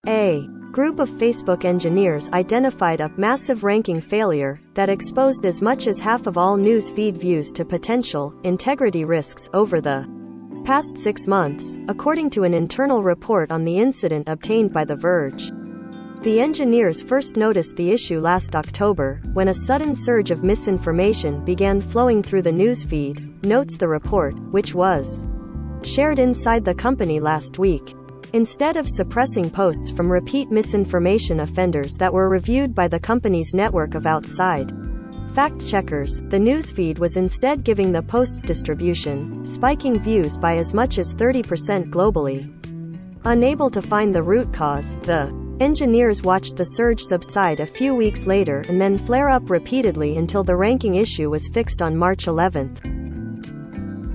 A group of Facebook engineers identified a massive ranking failure that exposed as much as half of all news feed views to potential integrity risks over the past 6 months, according to an internal report on the incident obtained by The Verge. The engineers first noticed the issue last October, when a sudden surge of misinformation began flowing through the newsfeed, notes the report, which was shared inside the company last week. Instead of suppressing posts from repeat misinformation offenders that were reviewed by the company's network of outside fact-checkers, the newsfeed was instead giving the post's distribution, spiking views by as much as 30% globally. Unable to find the root cause, the engineers watched the surge subside a few weeks later and then flare up repeatedly until the ranking issue was fixed on March 11.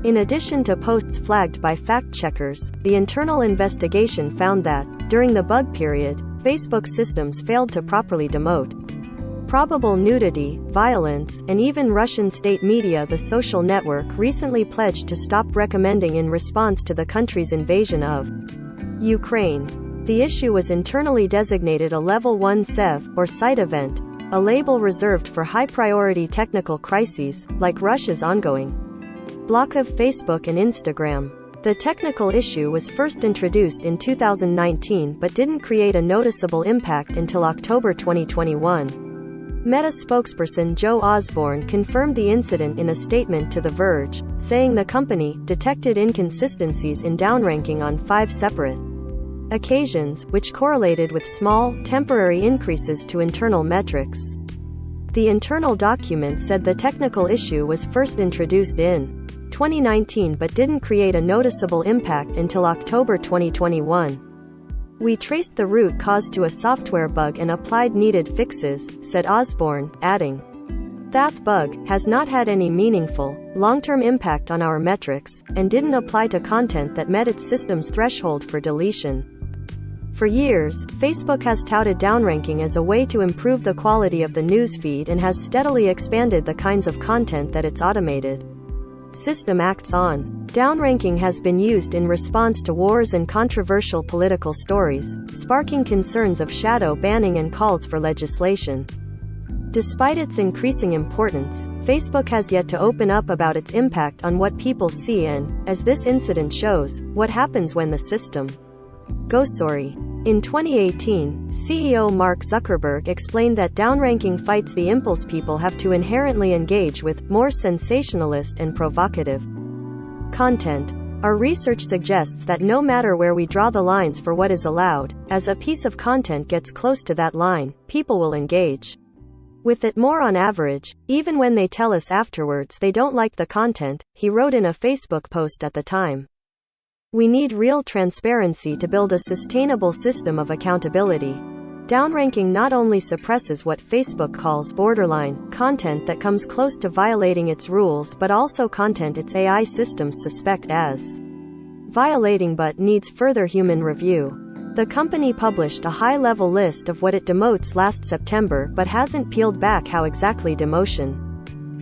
In addition to posts flagged by fact-checkers, the internal investigation found that, during the bug period, Facebook systems failed to properly demote probable nudity, violence, and even Russian state media. The social network recently pledged to stop recommending in response to the country's invasion of Ukraine. The issue was internally designated a Level 1 SEV, or site event, a label reserved for high-priority technical crises, like Russia's ongoing block of Facebook and Instagram. The technical issue was first introduced in 2019 but didn't create a noticeable impact until October 2021. Meta spokesperson Joe Osborne confirmed the incident in a statement to The Verge, saying the company detected inconsistencies in downranking on 5 separate occasions, which correlated with small, temporary increases to internal metrics. The internal document said the technical issue was first introduced in 2019 but didn't create a noticeable impact until October 2021. We traced the root cause to a software bug and applied needed fixes, said Osborne, adding, "That bug has not had any meaningful, long-term impact on our metrics, and didn't apply to content that met its system's threshold for deletion." For years, Facebook has touted downranking as a way to improve the quality of the newsfeed and has steadily expanded the kinds of content that its automated system acts on. Downranking has been used in response to wars and controversial political stories, sparking concerns of shadow banning and calls for legislation. Despite its increasing importance, Facebook has yet to open up about its impact on what people see and, as this incident shows, what happens when the system goes sorry. In 2018, CEO Mark Zuckerberg explained that downranking fights the impulse people have to inherently engage with more sensationalist and provocative content. Our research suggests that no matter where we draw the lines for what is allowed, as a piece of content gets close to that line, people will engage with it more on average, even when they tell us afterwards they don't like the content, he wrote in a Facebook post at the time. We need real transparency to build a sustainable system of accountability. Downranking not only suppresses what Facebook calls borderline content that comes close to violating its rules but also content its AI systems suspect as violating but needs further human review. The company published a high-level list of what it demotes last September but hasn't peeled back how exactly demotion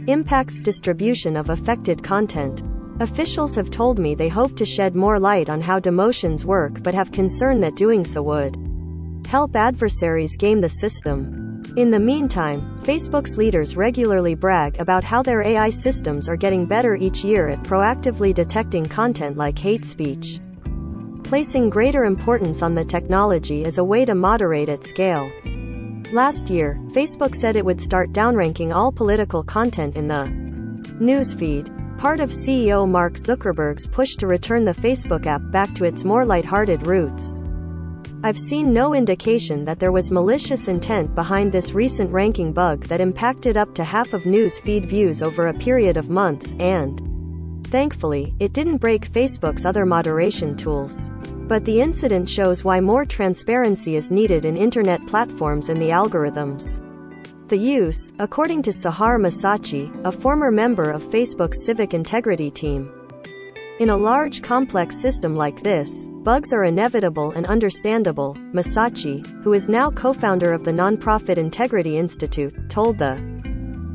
impacts distribution of affected content. Officials have told me they hope to shed more light on how demotions work but have concern that doing so would help adversaries game the system. In the meantime, Facebook's leaders regularly brag about how their AI systems are getting better each year at proactively detecting content like hate speech, placing greater importance on the technology as a way to moderate at scale. Last year, Facebook said it would start downranking all political content in the newsfeed, part of CEO Mark Zuckerberg's push to return the Facebook app back to its more lighthearted roots. I've seen no indication that there was malicious intent behind this recent ranking bug that impacted up to half of news feed views over a period of months, and thankfully, it didn't break Facebook's other moderation tools. But the incident shows why more transparency is needed in internet platforms and the algorithms. The use, according to Sahar Masachi, a former member of Facebook's civic integrity team. In a large complex system like this, bugs are inevitable and understandable, Masachi, who is now co-founder of the nonprofit Integrity Institute, told The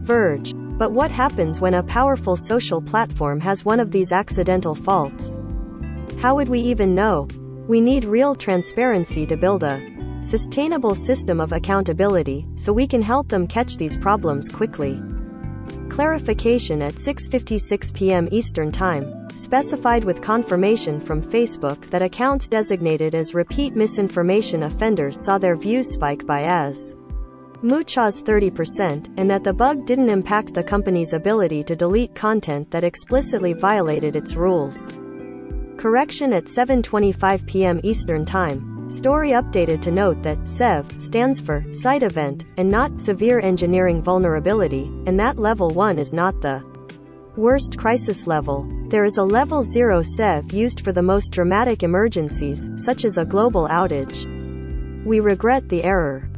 Verge. But what happens when a powerful social platform has one of these accidental faults? How would we even know? We need real transparency to build a sustainable system of accountability, so we can help them catch these problems quickly. Clarification at 6:56 p.m. Eastern Time, specified with confirmation from Facebook that accounts designated as repeat misinformation offenders saw their views spike by as much as 30%, and that the bug didn't impact the company's ability to delete content that explicitly violated its rules. Correction at 7:25 p.m. Eastern Time, story updated to note that SEV stands for site event and not severe engineering vulnerability, and that level 1 is not the worst crisis level. There is a level 0 SEV used for the most dramatic emergencies, such as a global outage. We regret the error.